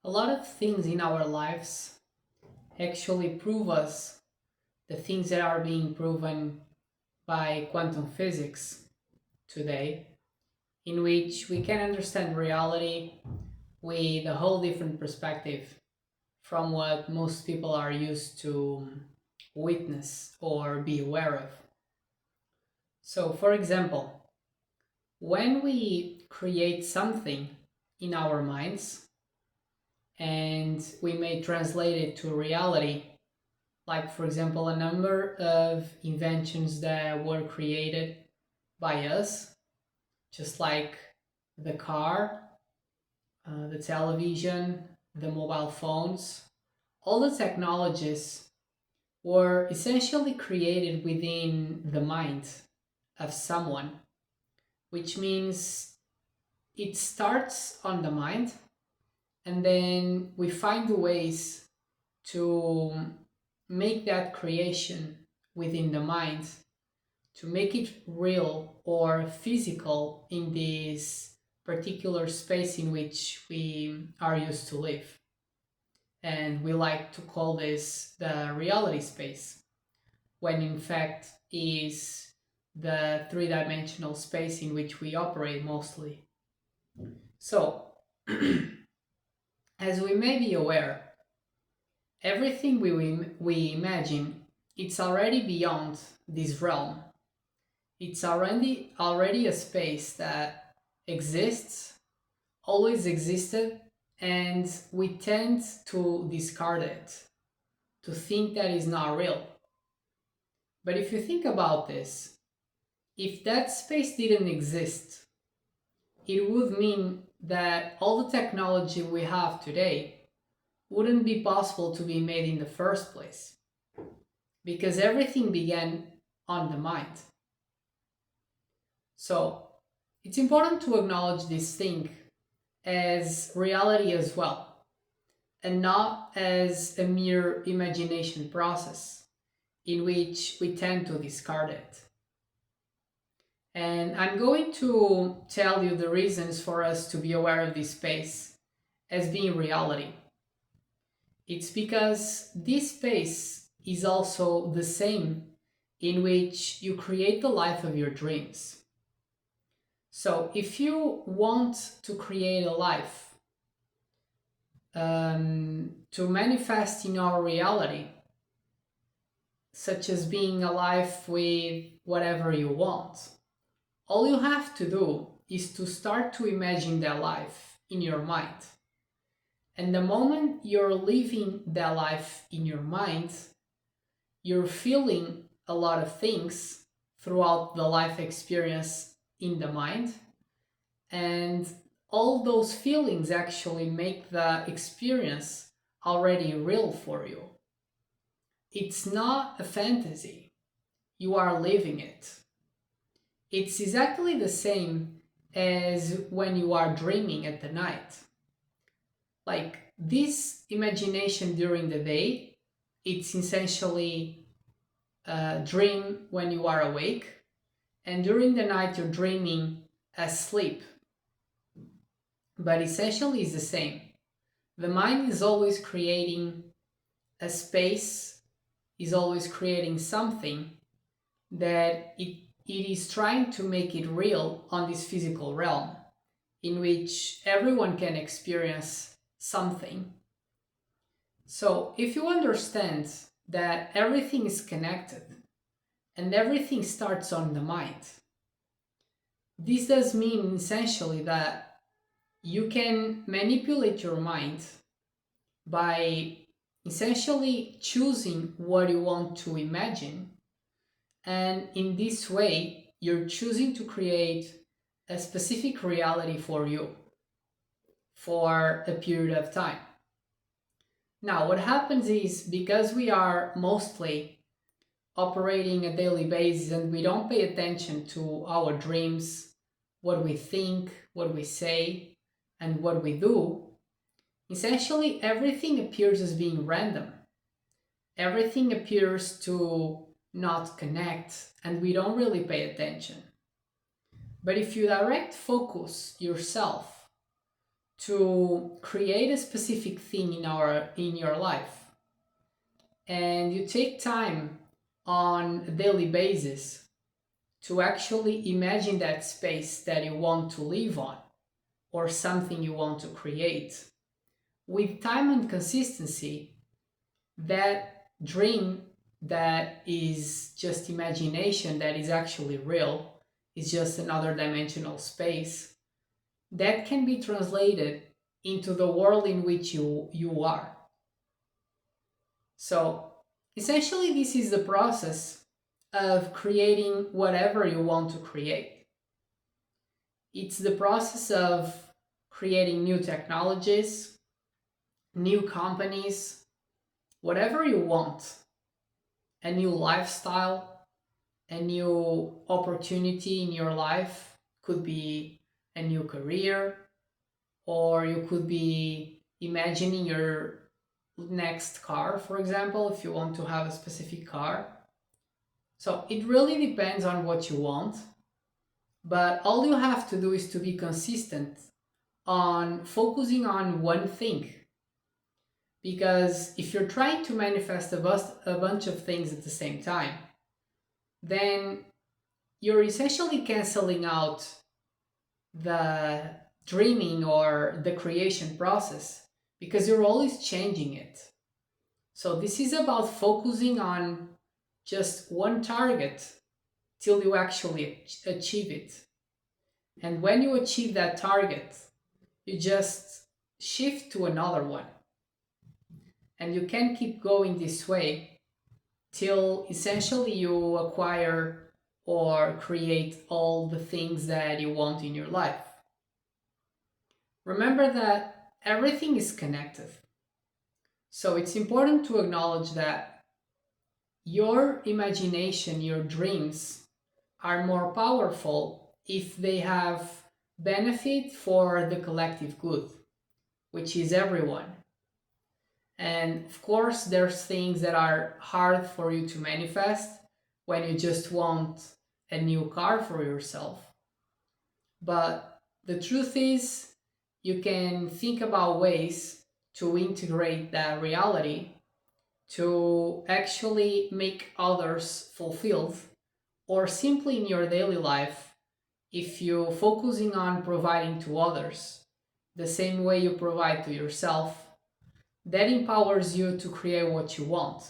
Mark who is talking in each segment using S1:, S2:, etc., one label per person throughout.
S1: A lot of things in our lives actually prove us the things that are being proven by quantum physics today, in which we can understand reality with a whole different perspective from what most people are used to witness or be aware of. So, for example, when we create something in our minds and we may translate it to reality, like for example a number of inventions that were created by us, just like the car, the television, the mobile phones. All the technologies were essentially created within the mind of someone, which means it starts on the mind, and then we find the ways to make that creation within the mind, to make it real or physical in this particular space in which we are used to live. And we like to call this the reality space, when in fact is the three-dimensional space in which we operate mostly. So, as we may be aware, everything we imagine, it's already beyond this realm. It's already a space that exists, always existed, and we tend to discard it, to think that is not real. But if you think about this, if that space didn't exist, it would mean that all the technology we have today wouldn't be possible to be made in the first place, because everything began on the mind. So it's important to acknowledge this thing as reality as well, and not as a mere imagination process in which we tend to discard it. And I'm going to tell you the reasons for us to be aware of this space as being reality. It's because this space is also the same in which you create the life of your dreams. So, if you want to create a life to manifest in our reality, such as being a life with whatever you want, all you have to do is to start to imagine that life in your mind. And the moment you're living that life in your mind, you're feeling a lot of things throughout the life experience in the mind, and all those feelings actually make the experience already real for you. It's not a fantasy, you are living it. It's exactly the same as when you are dreaming at the night. Like this imagination during the day, it's essentially a dream when you are awake, and during the night you're dreaming asleep. But essentially, it's the same. The mind is always creating a space, is always creating something that it is trying to make it real on this physical realm in which everyone can experience something. So, if you understand that everything is connected and everything starts on the mind, this does mean essentially that you can manipulate your mind by essentially choosing what you want to imagine. And in this way, you're choosing to create a specific reality for you for a period of time. Now, what happens is because we are mostly operating a daily basis and we don't pay attention to our dreams, what we think, what we say, and what we do, essentially everything appears as being random. Everything appears to not connect, and we don't really pay attention. But if you direct focus yourself to create a specific thing in your life, and you take time on a daily basis to actually imagine that space that you want to live on or something you want to create, with time and consistency, that dream that is just imagination, that is actually real, is just another dimensional space that can be translated into the world in which you are. So essentially, this is the process of creating whatever you want to create. It's the process of creating new technologies, new companies, whatever you want, a new lifestyle, a new opportunity in your life. Could be a new career, or you could be imagining your next car, for example, if you want to have a specific car. So it really depends on what you want, but all you have to do is to be consistent on focusing on one thing. Because if you're trying to manifest a bunch of things at the same time, then you're essentially canceling out the dreaming or the creation process, because you're always changing it. So this is about focusing on just one target till you actually achieve it. And when you achieve that target, you just shift to another one. And you can keep going this way till essentially you acquire or create all the things that you want in your life. Remember that everything is connected. So it's important to acknowledge that your imagination, your dreams, are more powerful if they have benefit for the collective good, which is everyone. And of course, there's things that are hard for you to manifest when you just want a new car for yourself. But the truth is, you can think about ways to integrate that reality to actually make others fulfilled, or simply in your daily life, if you're focusing on providing to others the same way you provide to yourself, that empowers you to create what you want,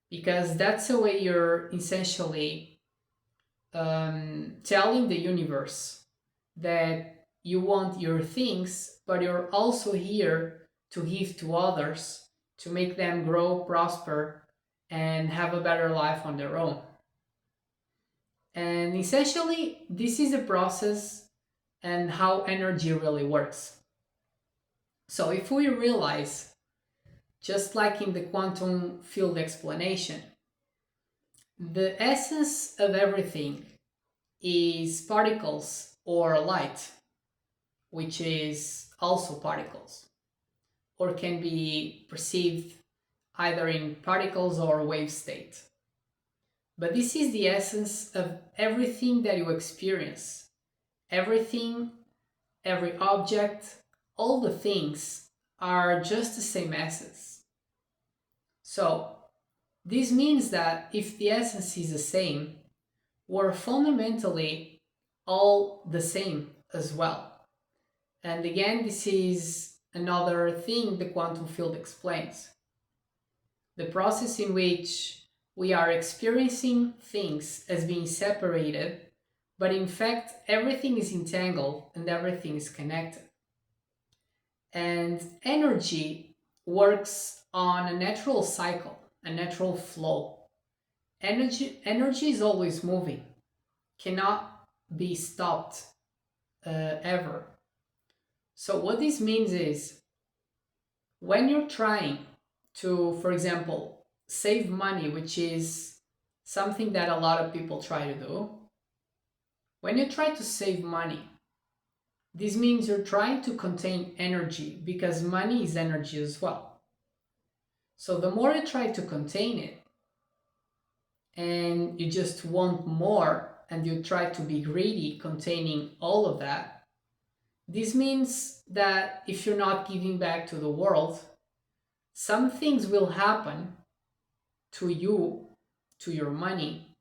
S1: because that's the way you're essentially telling the universe that you want your things, but you're also here to give to others to make them grow, prosper, and have a better life on their own. And essentially, this is a process and how energy really works. So, if we realize, just like in the quantum field explanation, the essence of everything is particles or light, which is also particles, or can be perceived either in particles or wave state. But this is the essence of everything that you experience. Everything, every object, all the things are just the same essence. So, this means that if the essence is the same, we're fundamentally all the same as well. And again, this is another thing the quantum field explains: the process in which we are experiencing things as being separated, but in fact, everything is entangled and everything is connected. And energy works on a natural cycle, a natural flow. Energy is always moving, cannot be stopped ever. So what this means is, when you're trying to, for example, save money, which is something that a lot of people try to do, when you try to save money, this means you're trying to contain energy, because money is energy as well. So the more you try to contain it, and you just want more, and you try to be greedy containing all of that, This means that if you're not giving back to the world, some things will happen to you, to your money,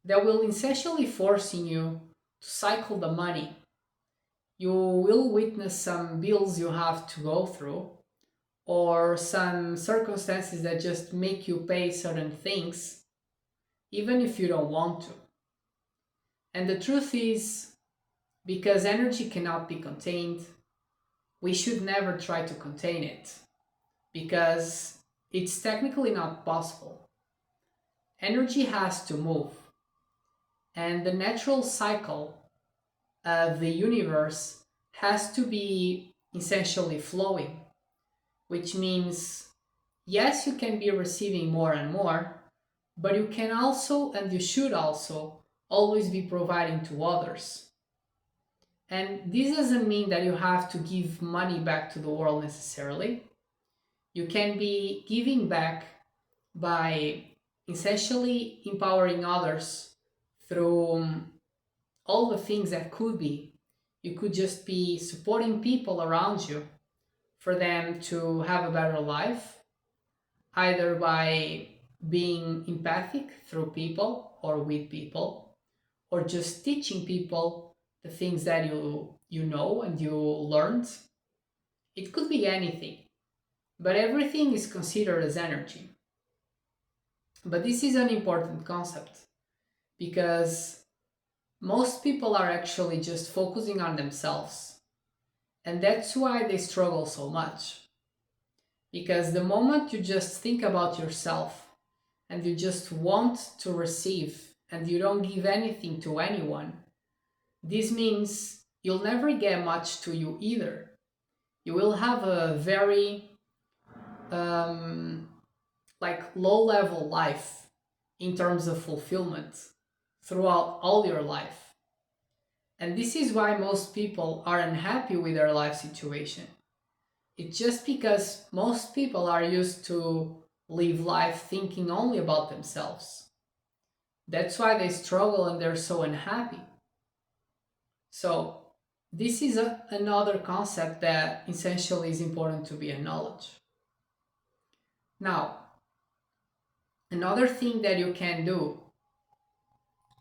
S1: that will essentially forcing you to cycle the money. You will witness some bills you have to go through, or some circumstances that just make you pay certain things, even if you don't want to. And the truth is, because energy cannot be contained, we should never try to contain it, because it's technically not possible. Energy has to move, and the natural cycle of the universe has to be essentially flowing, which means yes, you can be receiving more and more, but you can also, and you should also, always be providing to others. And this doesn't mean that you have to give money back to the world necessarily. You can be giving back by essentially empowering others through all the things that could be. You could just be supporting people around you for them to have a better life, either by being empathic through people or with people, or just teaching people the things that you know and you learned. It could be anything, but everything is considered as energy. But this is an important concept because most people are actually just focusing on themselves. And that's why they struggle so much. Because the moment you just think about yourself and you just want to receive and you don't give anything to anyone, this means you'll never get much to you either. You will have a very um, low level life in terms of fulfillment throughout all your life. And this is why most people are unhappy with their life situation. It's just because most people are used to live life thinking only about themselves. That's why they struggle and they're so unhappy. So, this is another concept that essentially is important to be acknowledged. Now, another thing that you can do,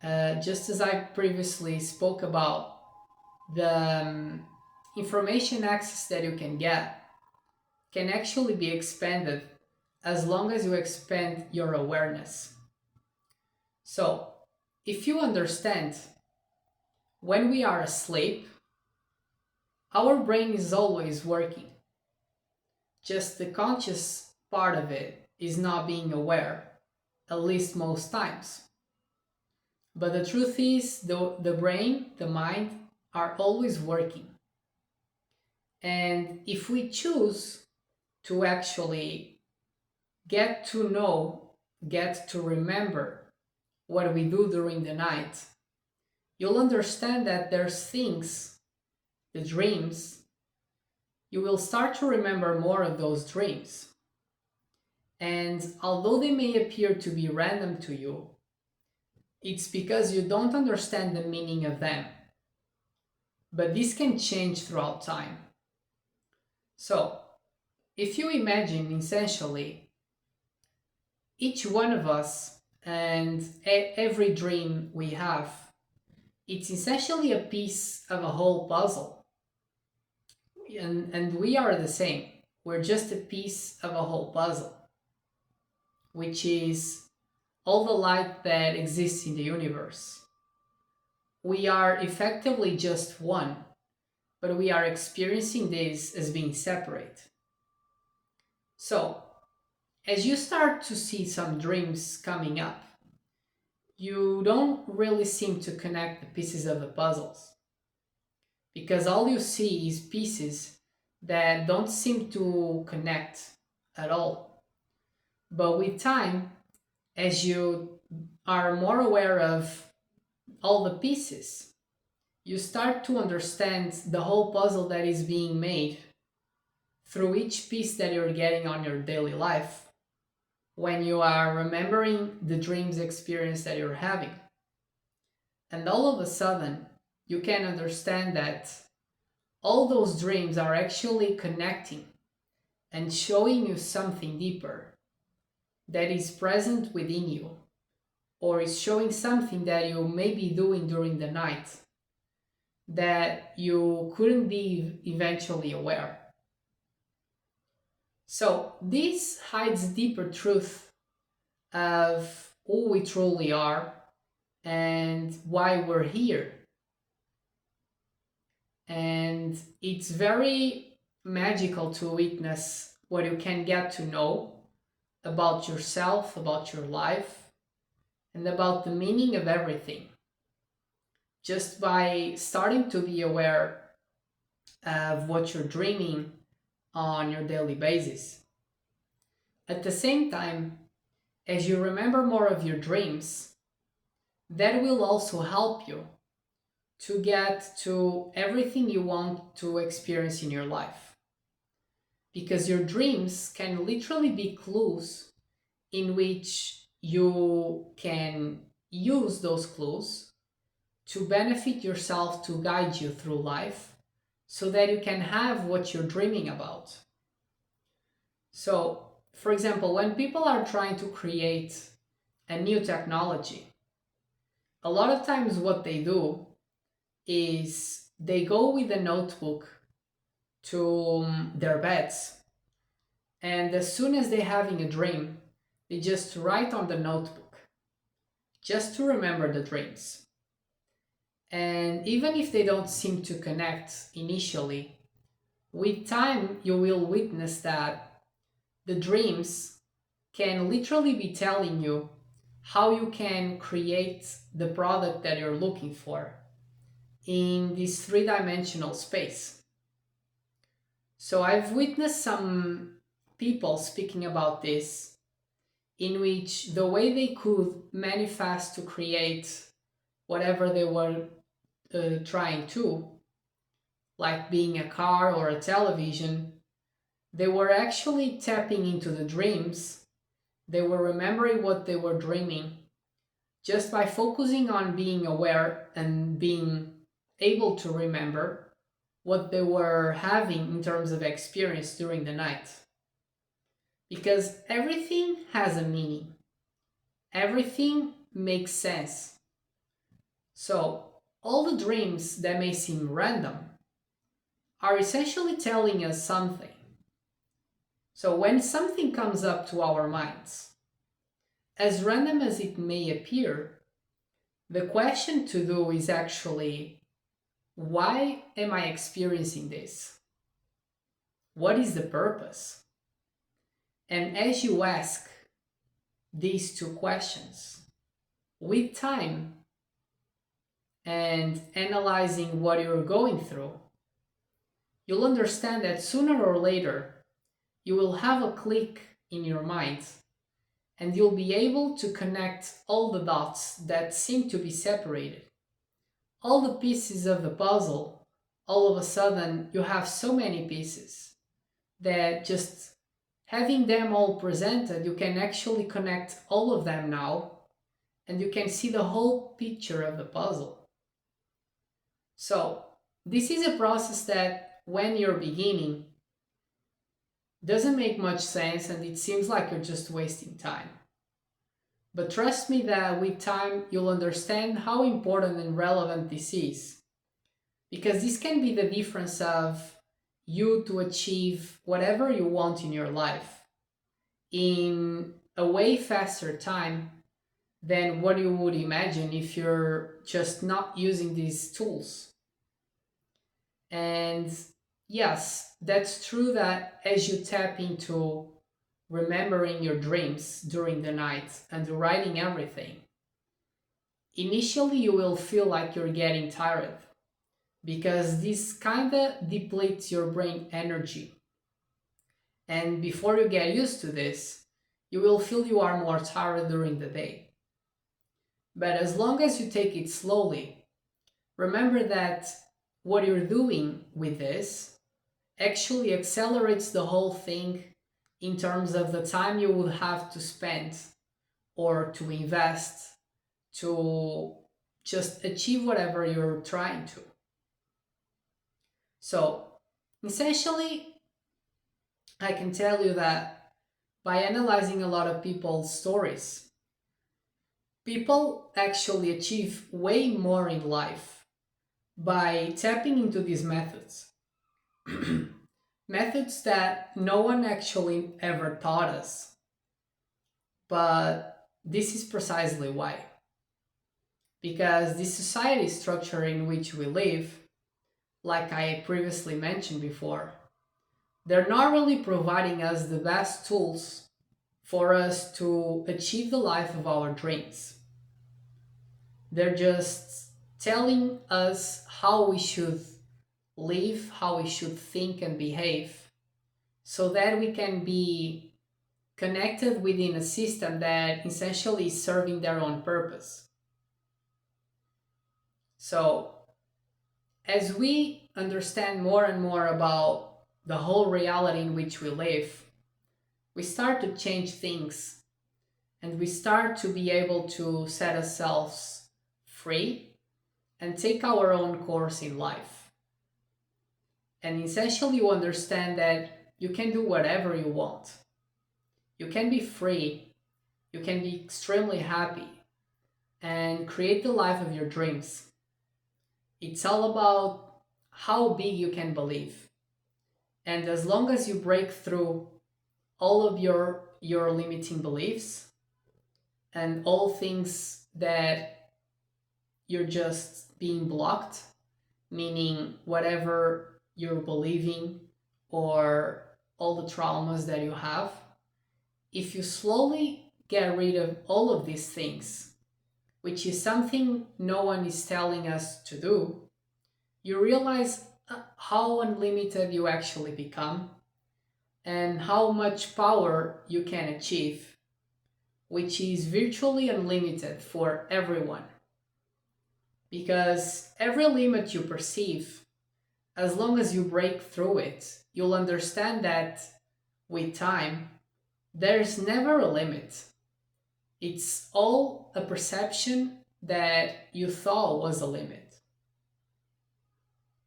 S1: just as I previously spoke about, the information access that you can actually be expanded as long as you expand your awareness. So, if you understand, when we are asleep, our brain is always working. Just the conscious part of it is not being aware, at least most times. But the truth is, the brain, the mind, are always working. And if we choose to actually get to know, get to remember what we do during the night, you'll understand that there's things, the dreams, you will start to remember more of those dreams. And although they may appear to be random to you, it's because you don't understand the meaning of them. But this can change throughout time. So, if you imagine essentially each one of us and every dream we have, it's essentially a piece of a whole puzzle. And we are the same. We're just a piece of a whole puzzle, which is all the light that exists in the universe. We are effectively just one, but we are experiencing this as being separate. So, as you start to see some dreams coming up, you don't really seem to connect the pieces of the puzzles because all you see is pieces that don't seem to connect at all. But with time, as you are more aware of all the pieces, you start to understand the whole puzzle that is being made through each piece that you're getting on your daily life when you are remembering the dreams experience that you're having. And all of a sudden, you can understand that all those dreams are actually connecting and showing you something deeper that is present within you, or is showing something that you may be doing during the night that you couldn't be eventually aware. So this hides deeper truth of who we truly are and why we're here. And it's very magical to witness what you can get to know about yourself, about your life, and about the meaning of everything just by starting to be aware of what you're dreaming on your daily basis. At the same time, as you remember more of your dreams, that will also help you to get to everything you want to experience in your life. Because your dreams can literally be clues in which you can use those clues to benefit yourself, to guide you through life so that you can have what you're dreaming about. So, for example, when people are trying to create a new technology, a lot of times what they do is they go with a notebook to their beds, and as soon as they're having a dream, they just write on the notebook just to remember the dreams. And even if they don't seem to connect initially, with time you will witness that the dreams can literally be telling you how you can create the product that you're looking for in this three-dimensional space. So I've witnessed some people speaking about this, in which the way they could manifest to create whatever they were trying to, like being a car or a television, they were actually tapping into the dreams. They were remembering what they were dreaming just by focusing on being aware and being able to remember what they were having in terms of experience during the night. Because everything has a meaning, everything makes sense. So, all the dreams that may seem random are essentially telling us something. So, when something comes up to our minds, as random as it may appear, the question to do is actually, why am I experiencing this? What is the purpose? And as you ask these two questions, with time and analyzing what you're going through, you'll understand that sooner or later you will have a click in your mind and you'll be able to connect all the dots that seem to be separated. All the pieces of the puzzle, all of a sudden you have so many pieces that just having them all presented, you can actually connect all of them now and you can see the whole picture of the puzzle. So, this is a process that when you're beginning doesn't make much sense and it seems like you're just wasting time. But trust me that with time you'll understand how important and relevant this is. Because this can be the difference of you to achieve whatever you want in your life in a way faster time than what you would imagine if you're just not using these tools. And yes, that's true that as you tap into remembering your dreams during the night and writing everything, initially you will feel like you're getting tired because this kind of depletes your brain energy. And before you get used to this, you will feel you are more tired during the day. But as long as you take it slowly, remember that what you're doing with this actually accelerates the whole thing in terms of the time you would have to spend or to invest to just achieve whatever you're trying to. So, essentially, I can tell you that by analyzing a lot of people's stories, people actually achieve way more in life by tapping into these methods. Methods that no one actually ever taught us. But this is precisely why. Because the society structure in which we live, like I previously mentioned before, they're not really providing us the best tools for us to achieve the life of our dreams. They're just telling us how we should live, how we should think and behave, so that we can be connected within a system that essentially is serving their own purpose. So, as we understand more and more about the whole reality in which we live, we start to change things and we start to be able to set ourselves free and take our own course in life. And essentially, you understand that you can do whatever you want. You can be free, you can be extremely happy, and create the life of your dreams. It's all about how big you can believe. And as long as you break through all of your limiting beliefs and all things that you're just being blocked, meaning whatever you're believing or all the traumas that you have, if you slowly get rid of all of these things, which is something no one is telling us to do, you realize how unlimited you actually become and how much power you can achieve, which is virtually unlimited for everyone. Because every limit you perceive, as long as you break through it, you'll understand that with time, there's never a limit. It's all a perception that you thought was a limit.